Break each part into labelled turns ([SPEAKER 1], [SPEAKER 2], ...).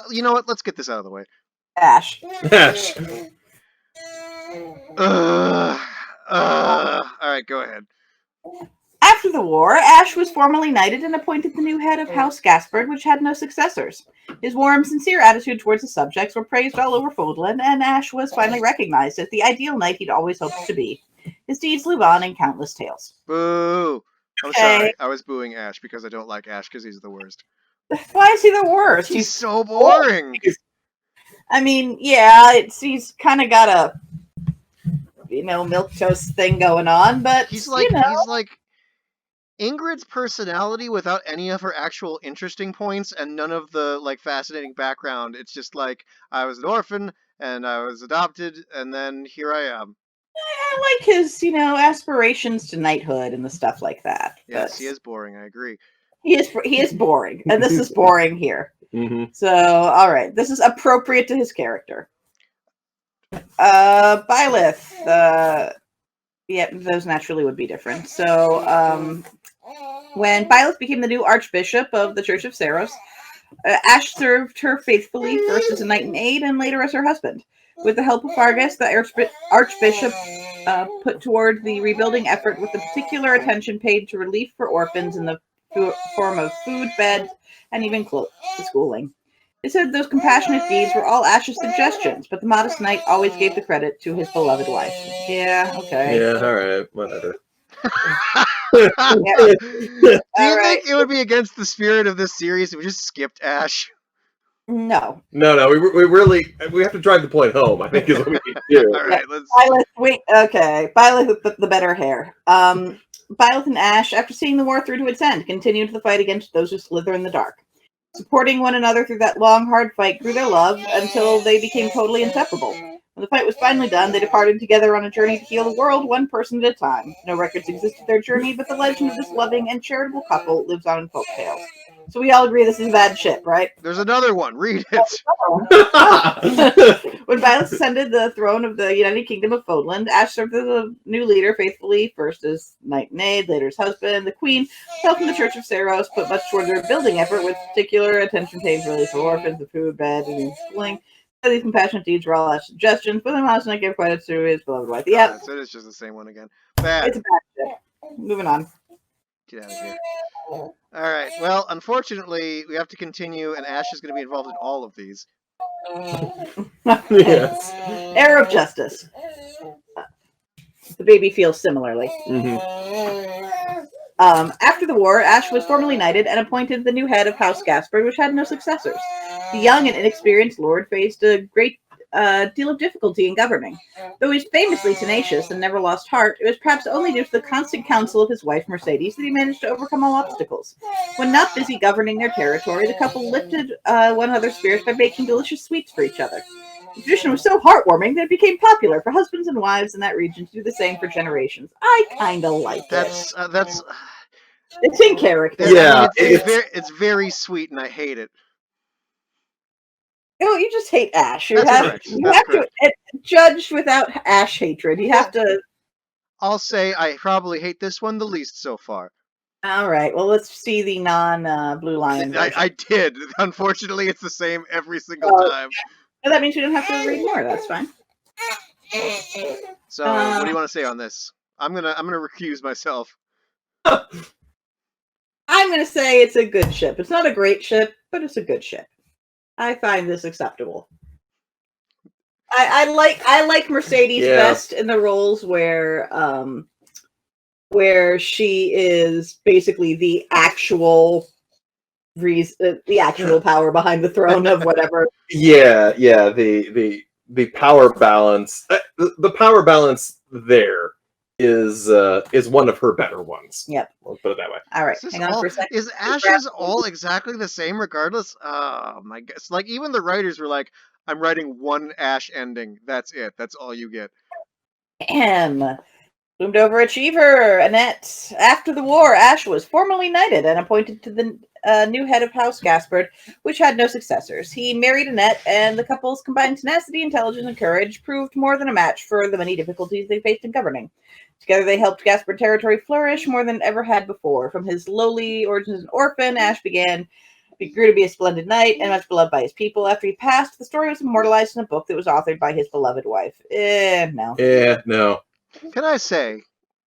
[SPEAKER 1] You know what? Let's get this out of the way.
[SPEAKER 2] Ashe.
[SPEAKER 1] All right, go ahead.
[SPEAKER 2] After the war, Ashe was formally knighted and appointed the new head of House Gaspard, which had no successors. His warm, sincere attitude towards his subjects were praised all over Fodland, and Ashe was finally recognized as the ideal knight he'd always hoped to be. His deeds live on in countless tales.
[SPEAKER 1] Boo! I'm sorry. I was booing Ashe because I don't like Ashe because he's the worst.
[SPEAKER 2] Why is he the worst?
[SPEAKER 1] He's so boring.
[SPEAKER 2] I mean, yeah, he's kind of got a milquetoast thing going on, but
[SPEAKER 1] he's like Ingrid's personality without any of her actual interesting points and none of the like fascinating background. It's just like I was an orphan and I was adopted and then here I am.
[SPEAKER 2] I like his, aspirations to knighthood and the stuff like that.
[SPEAKER 1] Yes, he is boring. I agree.
[SPEAKER 2] He is boring, and this is boring here.
[SPEAKER 3] Mm-hmm.
[SPEAKER 2] So, all right, this is appropriate to his character. Byleth. Yeah, those naturally would be different. So, when Byleth became the new Archbishop of the Church of Saros, Ashe served her faithfully, first as a knight in aid and later as her husband. With the help of Vargas, the Archbishop put toward the rebuilding effort with the particular attention paid to relief for orphans in the form of food, beds, and even schooling. It said those compassionate deeds were all Ashe's suggestions, but the modest knight always gave the credit to his beloved wife. Yeah, okay.
[SPEAKER 3] Yeah, all right, whatever.
[SPEAKER 1] Do you think it would be against the spirit of this series if we just skipped Ashe?
[SPEAKER 2] No.
[SPEAKER 3] We have to drive the point home, I think is what we need to do.
[SPEAKER 1] All right, let's...
[SPEAKER 2] Byleth with the better hair. Byleth and Ashe, after seeing the war through to its end, continued the fight against those who slither in the dark. Supporting one another through that long, hard fight grew their love until they became totally inseparable. When the fight was finally done, they departed together on a journey to heal the world, one person at a time. No records exist of their journey, but the legend of this loving and charitable couple lives on in folktales. So we all agree this is a bad ship, right?
[SPEAKER 1] There's another one. Read it.
[SPEAKER 2] When Byleth ascended the throne of the United Kingdom of Fodland, Ashe served as the new leader faithfully, first as knight in aid, later as husband. The queen, helped in the Church of Saros, put much toward their building effort with particular attention paid to relief for orphans, the food, bed, and schooling. These compassionate deeds were all Ashe's suggestions, but the modest knight gave credit to his beloved wife. Yep.
[SPEAKER 1] So it's just the same one again. Bad.
[SPEAKER 2] It's a bad ship. Moving on.
[SPEAKER 1] Get out of here. All right. Well, unfortunately, we have to continue, and Ashe is going to be involved in all of these.
[SPEAKER 3] Yes.
[SPEAKER 2] Heir of justice. The baby feels similarly.
[SPEAKER 3] Mm-hmm.
[SPEAKER 2] After the war, Ashe was formally knighted and appointed the new head of House Gaspard, which had no successors. The young and inexperienced lord faced a great deal of difficulty in governing. Though he was famously tenacious and never lost heart, it was perhaps only due to the constant counsel of his wife Mercedes that he managed to overcome all obstacles. When not busy governing their territory, the couple lifted one another's spirits by baking delicious sweets for each other. The tradition was so heartwarming that it became popular for husbands and wives in that region to do the same for generations. I kind of like it.
[SPEAKER 1] That's
[SPEAKER 2] It's in character.
[SPEAKER 3] Yeah,
[SPEAKER 1] it's very sweet, and I hate it.
[SPEAKER 2] Oh, you just hate Ashe. You
[SPEAKER 1] That's
[SPEAKER 2] have
[SPEAKER 1] correct.
[SPEAKER 2] you have to judge without Ashe hatred. You have to.
[SPEAKER 1] I'll say I probably hate this one the least so far.
[SPEAKER 2] All right. Well, let's see the non-Blue Lion version.
[SPEAKER 1] I did. Unfortunately, it's the same every single time.
[SPEAKER 2] Well, that means we don't have to read more. That's fine.
[SPEAKER 1] So, what do you want to say on this? I'm gonna recuse myself.
[SPEAKER 2] I'm gonna say it's a good ship. It's not a great ship, but it's a good ship. I find this acceptable. I like Mercedes best in the roles where she is basically the actual power behind the throne of whatever.
[SPEAKER 3] Yeah. The power balance. The power balance there is one of her better ones.
[SPEAKER 2] Yep.
[SPEAKER 3] We'll put it that way.
[SPEAKER 2] All right. Hang on for a second.
[SPEAKER 1] Is Ashe's all exactly the same regardless? Oh my god. Like even the writers were like, I'm writing one Ashe ending. That's it. That's all you get.
[SPEAKER 2] Bloomed overachiever, Annette. After the war, Ashe was formally knighted and appointed to the new head of House Gaspard, which had no successors. He married Annette, and the couple's combined tenacity, intelligence, and courage proved more than a match for the many difficulties they faced in governing. Together, they helped Gaspard territory flourish more than ever had before. From his lowly origins as an orphan, Ashe began He grew to be a splendid knight and much beloved by his people. After he passed, the story was immortalized in a book that was authored by his beloved wife. No.
[SPEAKER 3] Yeah, no.
[SPEAKER 1] Can I say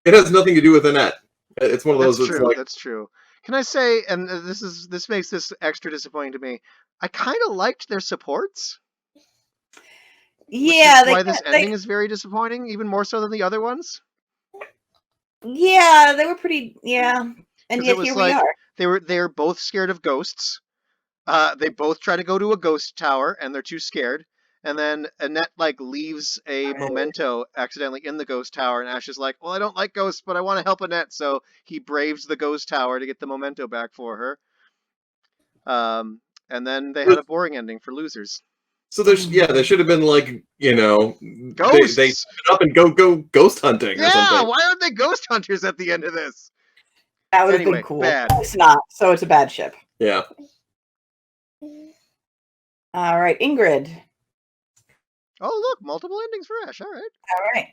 [SPEAKER 3] It has nothing to do with Annette. It's one of those.
[SPEAKER 1] that's
[SPEAKER 3] It's
[SPEAKER 1] true?
[SPEAKER 3] like,
[SPEAKER 1] That's true. Can I say, and this makes this extra disappointing to me. I kind of liked their supports, which
[SPEAKER 2] Yeah,
[SPEAKER 1] is why this ending is very disappointing, even more so than the other ones.
[SPEAKER 2] they were pretty. Yeah, and
[SPEAKER 1] Because
[SPEAKER 2] yet
[SPEAKER 1] it was
[SPEAKER 2] here
[SPEAKER 1] like
[SPEAKER 2] we are.
[SPEAKER 1] they were both scared of ghosts. They both try to go to a ghost tower, and they're too scared. And then Annette like leaves a memento accidentally in the ghost tower, and Ash is like, "Well, I don't like ghosts, but I want to help Annette," so he braves the ghost tower to get the memento back for her. And then they had a boring ending for losers.
[SPEAKER 3] so there's there should have been like they
[SPEAKER 1] Ghosts.
[SPEAKER 3] up and go ghost hunting or
[SPEAKER 1] Yeah,
[SPEAKER 3] something.
[SPEAKER 1] why aren't they ghost hunters at the end of this?
[SPEAKER 2] That would have
[SPEAKER 1] Anyway,
[SPEAKER 2] been cool.
[SPEAKER 1] bad.
[SPEAKER 2] It's not, so it's a bad ship.
[SPEAKER 3] Yeah.
[SPEAKER 2] All right, Ingrid.
[SPEAKER 1] Oh, look, multiple endings for Ash. All right.
[SPEAKER 2] All right.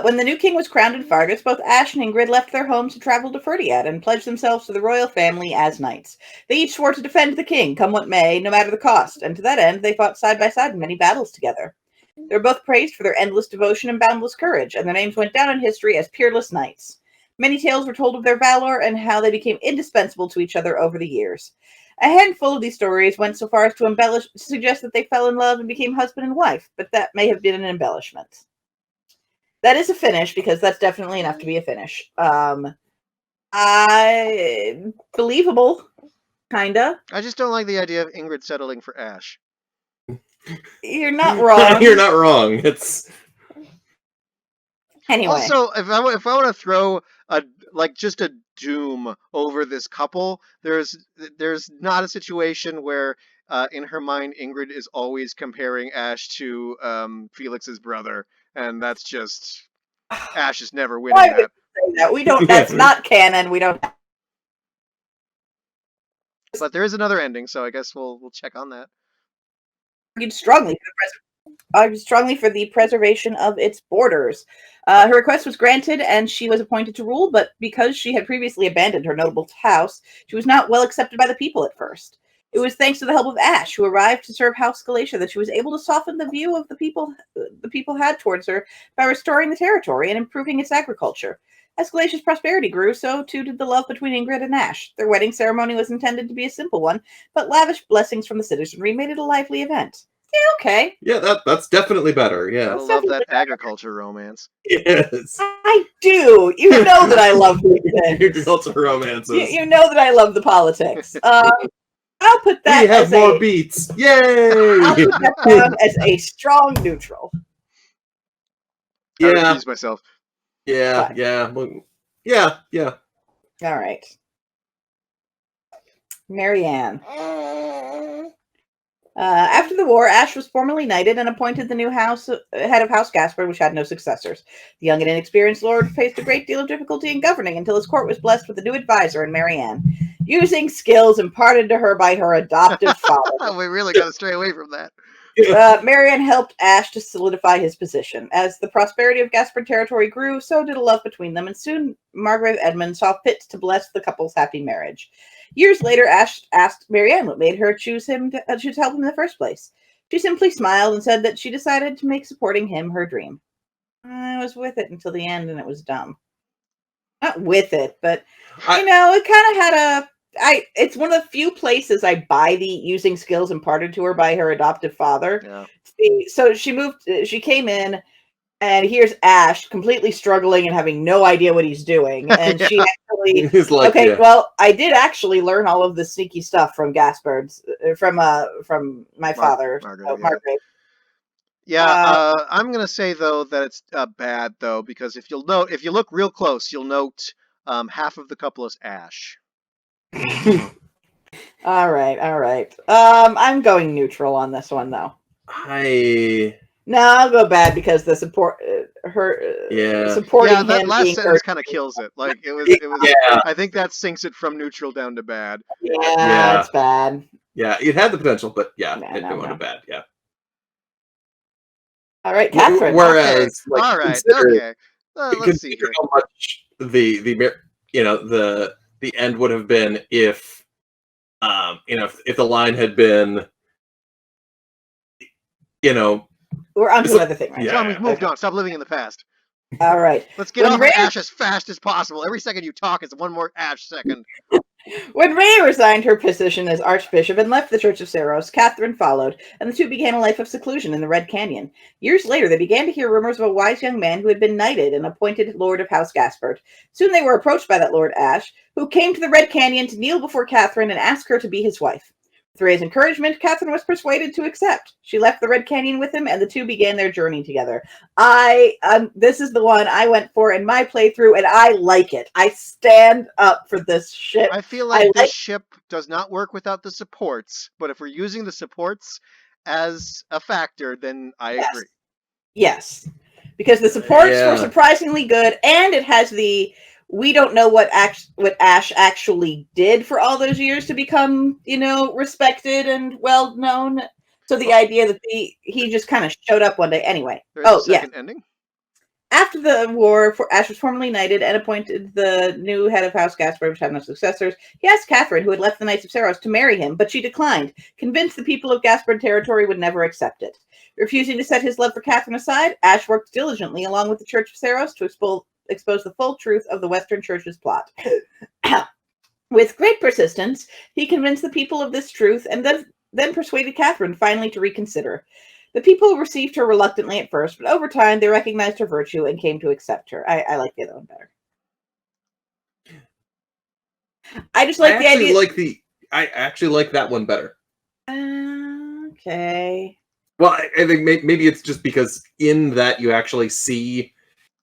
[SPEAKER 2] When the new king was crowned in Fargus, both Ashe and Ingrid left their homes to travel to Ferdiad and pledged themselves to the royal family as knights. They each swore to defend the king, come what may, no matter the cost, and to that end they fought side by side in many battles together. They were both praised for their endless devotion and boundless courage, and their names went down in history as peerless knights. Many tales were told of their valor and how they became indispensable to each other over the years. A handful of these stories went so far as to suggest that they fell in love and became husband and wife, but that may have been an embellishment. That is a finish, because that's definitely enough to be a finish. Believable, kinda.
[SPEAKER 1] I just don't like the idea of Ingrid settling for Ash.
[SPEAKER 2] You're not wrong.
[SPEAKER 3] You're not wrong. It's
[SPEAKER 2] Anyway.
[SPEAKER 1] Also, if I want to throw just a doom over this couple, there's not a situation where in her mind Ingrid is always comparing Ash to Felix's brother, and that's just Ash is never winning
[SPEAKER 2] Why
[SPEAKER 1] that.
[SPEAKER 2] would you say that? We don't. That's not canon. We don't.
[SPEAKER 1] But there is another ending, so I guess we'll check on that.
[SPEAKER 2] Argued strongly for the preservation of its borders. Her request was granted, and she was appointed to rule, but because she had previously abandoned her noble house, she was not well accepted by the people at first. It was thanks to the help of Ashe, who arrived to serve House Galatia, that she was able to soften the view of the people had towards her by restoring the territory and improving its agriculture. As Galatia's prosperity grew, so too did the love between Ingrid and Ashe. Their wedding ceremony was intended to be a simple one, but lavish blessings from the citizenry made it a lively event. Yeah, okay.
[SPEAKER 3] Yeah, that's definitely better. Yeah.
[SPEAKER 1] I love that agriculture romance.
[SPEAKER 3] Yes.
[SPEAKER 2] I do. You know that I love these things.
[SPEAKER 3] Agriculture romances.
[SPEAKER 2] You know that I love the politics. I'll put that.
[SPEAKER 3] We have more beats. Yay!
[SPEAKER 2] I'll put that down as a strong neutral.
[SPEAKER 1] I refuse myself.
[SPEAKER 3] Yeah.
[SPEAKER 2] All right. Marianne. After the war, Ashe was formally knighted and appointed the new head of House Gaspard, which had no successors. The young and inexperienced lord faced a great deal of difficulty in governing until his court was blessed with a new advisor in Marianne, using skills imparted to her by her adoptive father.
[SPEAKER 1] We really got to stray away from that.
[SPEAKER 2] Marianne helped Ashe to solidify his position. As the prosperity of Gaspard territory grew, so did a love between them, and soon Margrave Edmund saw fit to bless the couple's happy marriage. Years later, Ashe asked Marianne what made her choose to help him in the first place. She simply smiled and said that she decided to make supporting him her dream. I was with it until the end, and it was dumb. Not with it, but it kind of had it's one of the few places I buy the using skills imparted to her by her adoptive father.
[SPEAKER 1] Yeah.
[SPEAKER 2] So she came in, and here's Ashe completely struggling and having no idea what he's doing. And she actually, well, I did actually learn all of the sneaky stuff from Gaspard's, from my father, Margrave.
[SPEAKER 1] Yeah, I'm gonna say though that it's bad though, because if you look real close, you'll note half of the couple is Ashe.
[SPEAKER 2] All right. I'm going neutral on this one though. No, I'll go bad because the support, supporting him.
[SPEAKER 1] That last sentence kind of kills it. Like it was.
[SPEAKER 3] Yeah.
[SPEAKER 1] I think that sinks it from neutral down to bad.
[SPEAKER 2] Yeah, it's bad.
[SPEAKER 3] Yeah, it had the potential, but it went to bad. Yeah.
[SPEAKER 2] All right, Catherine.
[SPEAKER 3] Whereas,
[SPEAKER 1] all right, okay. Let's see here.
[SPEAKER 3] How much the end would have been if If the line had been,
[SPEAKER 2] We're on to another thing, right?
[SPEAKER 3] Yeah.
[SPEAKER 1] John, we've moved on. Stop living in the past.
[SPEAKER 2] All right.
[SPEAKER 1] Let's get
[SPEAKER 2] When
[SPEAKER 1] off
[SPEAKER 2] Ray-
[SPEAKER 1] of Ashe as fast as possible. Every second you talk is one more Ashe second.
[SPEAKER 2] When Rhea resigned her position as Archbishop and left the Church of Saros, Catherine followed, and the two began a life of seclusion in the Red Canyon. Years later, they began to hear rumors of a wise young man who had been knighted and appointed Lord of House Gaspard. Soon they were approached by that Lord Ashe, who came to the Red Canyon to kneel before Catherine and ask her to be his wife. With Rhea's encouragement, Catherine was persuaded to accept. She left the Red Canyon with him, and the two began their journey together. This is the one I went for in my playthrough, and I like it. I stand up for this ship.
[SPEAKER 1] I feel like this ship does not work without the supports, but if we're using the supports as a factor, then I agree.
[SPEAKER 2] Yes, because the supports
[SPEAKER 3] Yeah.
[SPEAKER 2] were surprisingly good, and it has the we don't know what Ashe actually did for all those years to become, respected and well known. So the idea that he just kind of showed up one day anyway.
[SPEAKER 1] There's a second
[SPEAKER 2] yeah.
[SPEAKER 1] ending.
[SPEAKER 2] After the war, Ashe was formally knighted and appointed the new head of House Gaspard, which had no successors. He asked Catherine, who had left the Knights of Saros, to marry him, but she declined, convinced the people of Gaspard territory would never accept it. Refusing to set his love for Catherine aside, Ashe worked diligently along with the Church of Saros to expose the full truth of the Western Church's plot. With great persistence, he convinced the people of this truth and then persuaded Catherine finally to reconsider. The people received her reluctantly at first, but over time they recognized her virtue and came to accept her. I like the other one better. I just like the idea.
[SPEAKER 3] I actually like that one better.
[SPEAKER 2] Okay.
[SPEAKER 3] Well, I think maybe it's just because in that you actually see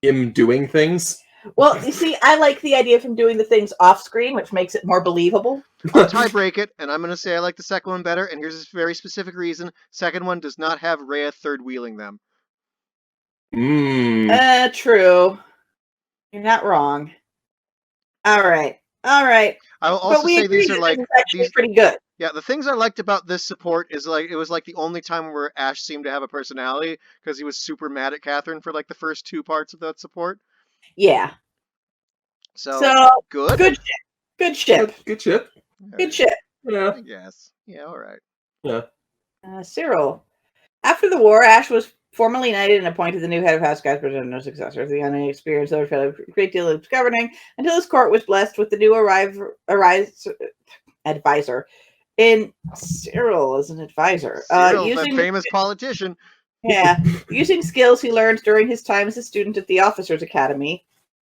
[SPEAKER 3] him doing things.
[SPEAKER 2] Well, you see, I like the idea of him doing the things off screen, which makes it more believable.
[SPEAKER 1] I'll tie break it, and I'm going to say I like the second one better, and here's a very specific reason. Second one does not have Rhea third wheeling them.
[SPEAKER 2] True. You're not wrong. All right.
[SPEAKER 1] I will also say these are like
[SPEAKER 2] these pretty good.
[SPEAKER 1] Yeah, the things I liked about this support is like it was like the only time where Ashe seemed to have a personality because he was super mad at Catherine for like the first two parts of that support.
[SPEAKER 2] Yeah.
[SPEAKER 1] So
[SPEAKER 2] good. Good ship.
[SPEAKER 3] Good ship.
[SPEAKER 2] Good ship.
[SPEAKER 3] Yeah.
[SPEAKER 1] I guess. Yeah. All right.
[SPEAKER 3] Yeah.
[SPEAKER 2] Cyril. After the war, Ashe was formally knighted and appointed the new head of House Gaspard and no successor. The inexperienced lord had a great deal of governing until his court was blessed with the new advisor. In Cyril as an advisor.
[SPEAKER 1] Cyril, the famous politician.
[SPEAKER 2] Yeah, using skills he learned during his time as a student at the Officers Academy.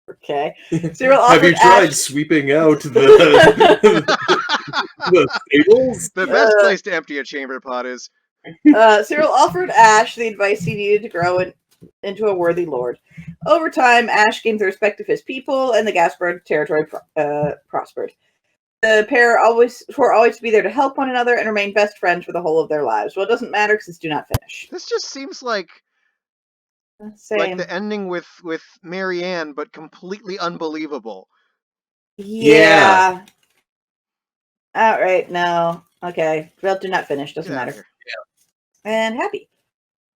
[SPEAKER 2] Okay. Cyril
[SPEAKER 3] have you tried sweeping out the stables?
[SPEAKER 1] The best place to empty a chamber pot is.
[SPEAKER 2] Cyril offered Ashe the advice he needed to grow into a worthy lord. Over time, Ashe gained the respect of his people, and the Gaspard territory prospered. The pair were always to be there to help one another and remain best friends for the whole of their lives. Well, it doesn't matter because it's do not finish.
[SPEAKER 1] This just seems like
[SPEAKER 2] Same.
[SPEAKER 1] the ending with Marianne, but completely unbelievable.
[SPEAKER 2] Yeah. All right. No. Okay. Well, do not finish. Doesn't matter.
[SPEAKER 3] Yeah.
[SPEAKER 2] And happy.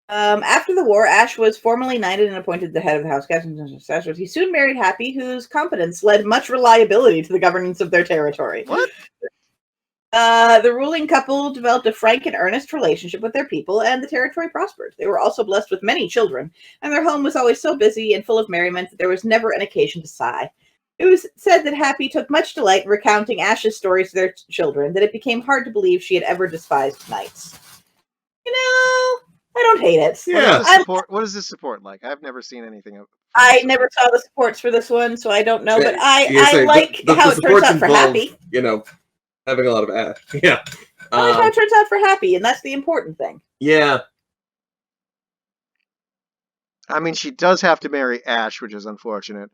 [SPEAKER 2] After the war, Ashe was formally knighted and appointed the head of the House Gaspard and successors. He soon married Happy, whose competence led much reliability to the governance of their territory.
[SPEAKER 1] What?
[SPEAKER 2] The ruling couple developed a frank and earnest relationship with their people, and the territory prospered. They were also blessed with many children, and their home was always so busy and full of merriment that there was never an occasion to sigh. It was said that Happy took much delight in recounting Ashe's stories to their children, that it became hard to believe she had ever despised knights. I don't hate it.
[SPEAKER 3] Yeah.
[SPEAKER 1] What is this support like? I've never seen anything of.
[SPEAKER 2] I never saw the supports for this one, so I don't know. But I like how it turns out for Happy.
[SPEAKER 3] Having a lot of Ashe. Yeah.
[SPEAKER 2] I like how it turns out for Happy, and that's the important thing.
[SPEAKER 3] Yeah.
[SPEAKER 1] I mean, she does have to marry Ashe, which is unfortunate.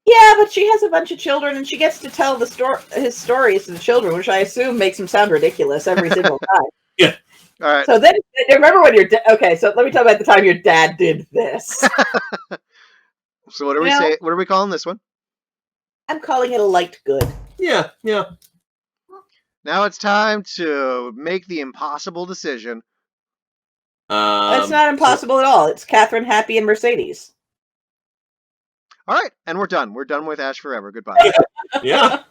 [SPEAKER 2] Yeah, but she has a bunch of children, and she gets to tell his stories to the children, which I assume makes him sound ridiculous every single time.
[SPEAKER 3] Yeah.
[SPEAKER 1] All right.
[SPEAKER 2] So then, remember when okay, so let me tell you about the time your dad did this.
[SPEAKER 1] So what do we say? What are we calling this one?
[SPEAKER 2] I'm calling it a light good.
[SPEAKER 3] Yeah.
[SPEAKER 1] Now it's time to make the impossible decision.
[SPEAKER 2] It's not impossible at all. It's Catherine, Happy, and Mercedes.
[SPEAKER 1] All right, and we're done. We're done with Ashe forever. Goodbye.
[SPEAKER 3] Yeah.